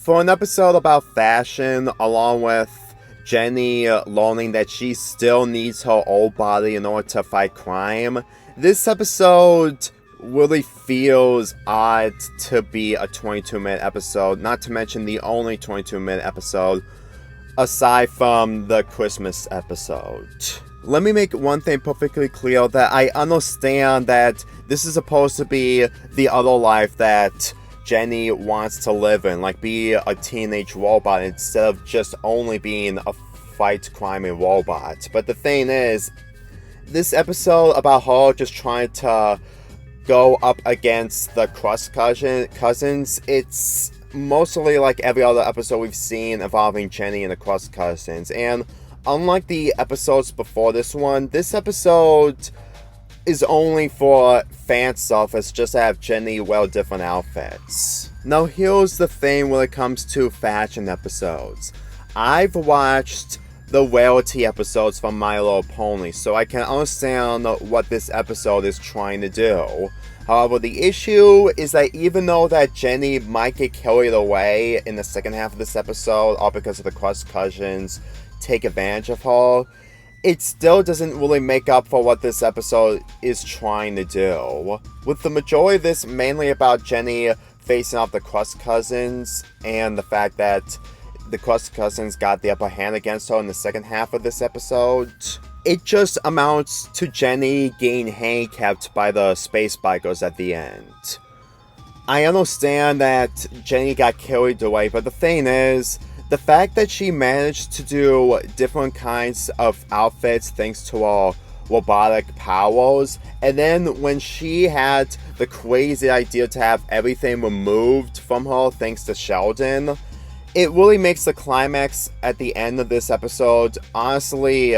For an episode about fashion, along with Jenny learning that she still needs her old body in order to fight crime, this episode really feels odd to be a 22-minute episode, not to mention the only 22-minute episode aside from the Christmas episode. Let me make one thing perfectly clear, that I understand that this is supposed to be the other life that Jenny wants to live in, like be a teenage robot instead of just only being a fight crime robot. But the thing is, this episode about her just trying to go up against the Kramps cousins, it's mostly like every other episode we've seen involving Jenny and the Kramps cousins. And unlike the episodes before this one, this episode is only for fan service, just to have Jenny wear different outfits. Now here's the thing when it comes to fashion episodes. I've watched the rarity episodes from My Little Pony, so I can understand what this episode is trying to do. However, the issue is that even though that Jenny might get carried away in the second half of this episode, all because of the Kramps cousins take advantage of her, it still doesn't really make up for what this episode is trying to do. With the majority of this mainly about Jenny facing off the Kramps cousins, and the fact that the Kramps cousins got the upper hand against her in the second half of this episode, it just amounts to Jenny getting handicapped by the space bikers at the end. I understand that Jenny got carried away, but the thing is, the fact that she managed to do different kinds of outfits thanks to her robotic powers, and then when she had the crazy idea to have everything removed from her thanks to Sheldon, it really makes the climax at the end of this episode honestly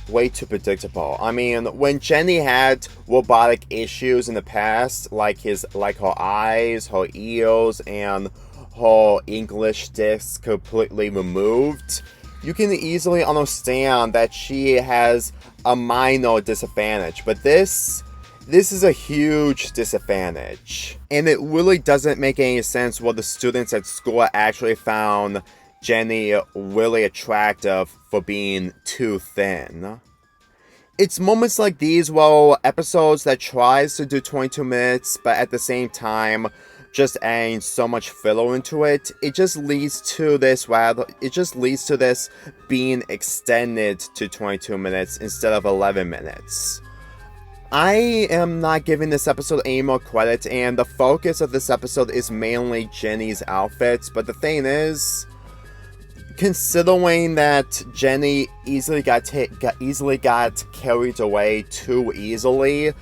way too predictable. I mean, when Jenny had robotic issues in the past, like her eyes, her ears, and her English discs completely removed, you can easily understand that she has a minor disadvantage. But this is a huge disadvantage. And it really doesn't make any sense why the students at school actually found Jenny really attractive for being too thin. It's moments like these, well, episodes that tries to do 22 minutes, but at the same time just adding so much filler into it, it just leads to this being extended to 22 minutes instead of 11 minutes. I am not giving this episode any more credit, and the focus of this episode is mainly Jenny's outfits, but the thing is, considering that Jenny easily got carried away too easily,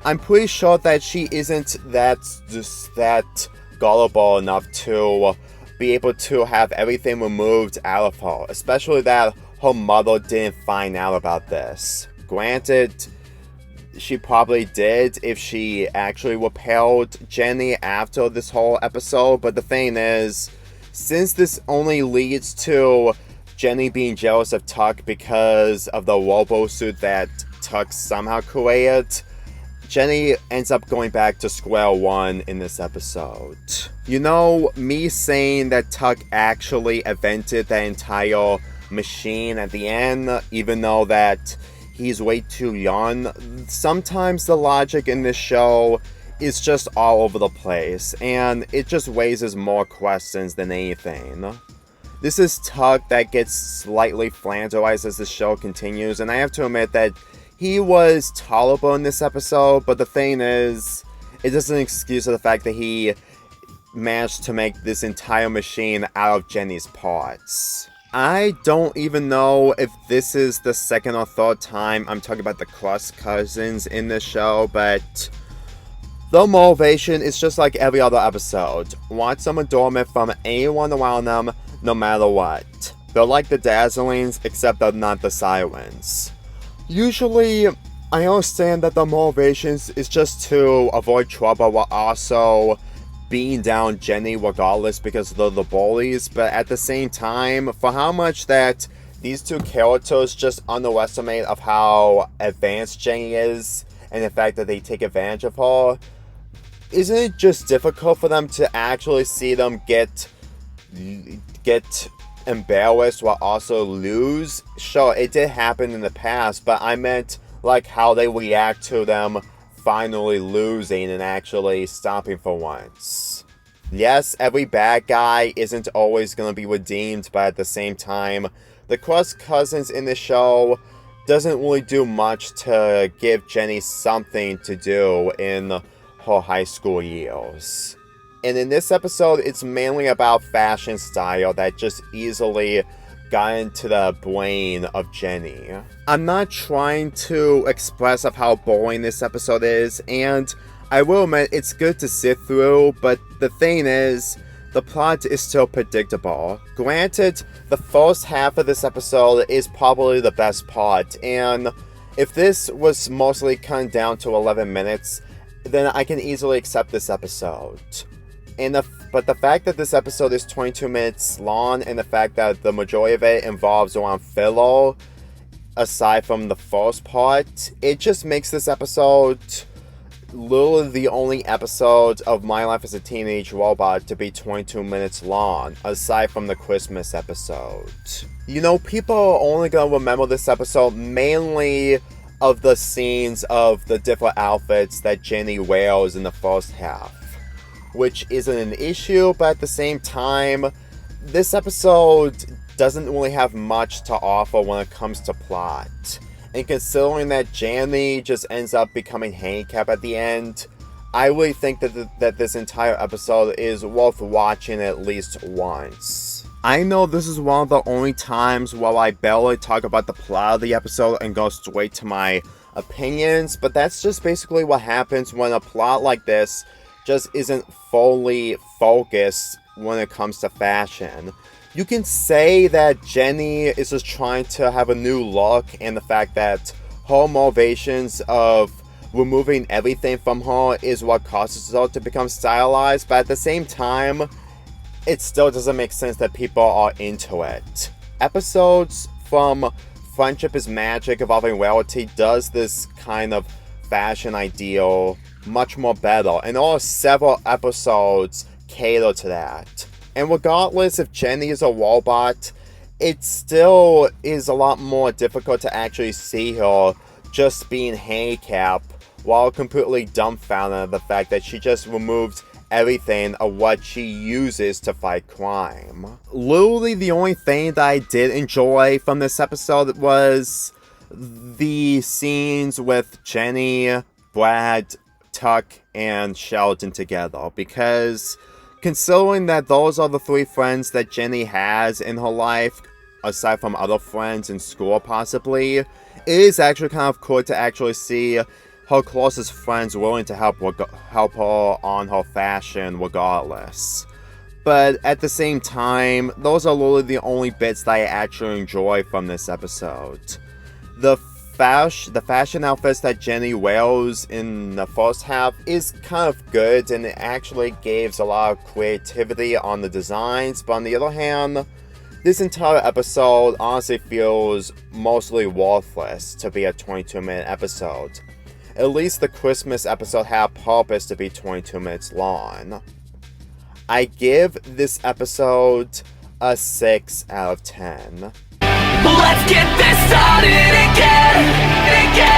I'm pretty sure that she isn't that gullible enough to be able to have everything removed out of her, especially that her mother didn't find out about this. Granted, she probably did if she actually repelled Jenny after this whole episode, but the thing is, since this only leads to Jenny being jealous of Tuck because of the robo-suit that Tuck somehow created, Jenny ends up going back to square one in this episode. You know, me saying that Tuck actually invented that entire machine at the end, even though that he's way too young, sometimes the logic in this show is just all over the place, and it just raises more questions than anything. This is Tuck that gets slightly flanderized as the show continues, and I have to admit that he was tolerable in this episode, but the thing is, it doesn't excuse the fact that he managed to make this entire machine out of Jenny's parts. I don't even know if this is the second or third time I'm talking about the Kramps cousins in this show, but the motivation is just like every other episode. Want some adornment from anyone around them, no matter what. They're like the Dazzlings, except they're not the Sirens. Usually, I understand that the motivation is just to avoid trouble while also beating down Jenny regardless because they're the bullies, but at the same time, for how much that these two characters just underestimate of how advanced Jenny is and the fact that they take advantage of her, isn't it just difficult for them to actually see them get get embarrassed while also lose. Sure, it did happen in the past, but I meant like how they react to them finally losing and actually stopping for once. Yes, every bad guy isn't always going to be redeemed, but at the same time, the Cross Cousins in the show doesn't really do much to give Jenny something to do in her high school years. And in this episode, it's mainly about fashion style that just easily got into the brain of Jenny. I'm not trying to express of how boring this episode is, and I will admit it's good to sit through, but the thing is, the plot is still predictable. Granted, the first half of this episode is probably the best part, and if this was mostly cut down to 11 minutes, then I can easily accept this episode. But the fact that this episode is 22 minutes long, and the fact that the majority of it involves around filler, aside from the first part, it just makes this episode literally the only episode of My Life as a Teenage Robot to be 22 minutes long, aside from the Christmas episode. You know, people are only gonna remember this episode mainly of the scenes of the different outfits that Jenny wears in the first half, which isn't an issue, but at the same time, this episode doesn't really have much to offer when it comes to plot. And considering that Jenny just ends up becoming handicapped at the end, I really think that this entire episode is worth watching at least once. I know this is one of the only times where I barely talk about the plot of the episode and go straight to my opinions, but that's just basically what happens when a plot like this just isn't fully focused when it comes to fashion. You can say that Jenny is just trying to have a new look, and the fact that her motivations of removing everything from her is what causes her to become stylized, but at the same time, it still doesn't make sense that people are into it. Episodes from Friendship is Magic Evolving Reality does this kind of fashion ideal much more better, and all several episodes cater to that. And regardless if Jenny is a robot, it still is a lot more difficult to actually see her just being handicapped while completely dumbfounded at the fact that she just removed everything of what she uses to fight crime. Literally the only thing that I did enjoy from this episode was the scenes with Jenny, Brad, Tuck, and Sheldon together, because considering that those are the three friends that Jenny has in her life, aside from other friends in school possibly, it is actually kind of cool to actually see her closest friends willing to help her on her fashion regardless. But at the same time, those are literally the only bits that I actually enjoy from this episode. The fashion outfits that Jenny wears in the first half is kind of good, and it actually gives a lot of creativity on the designs, but on the other hand, this entire episode honestly feels mostly worthless to be a 22-minute episode. At least the Christmas episode had purpose to be 22 minutes long. I give this episode a 6 out of 10. Let's get this started again.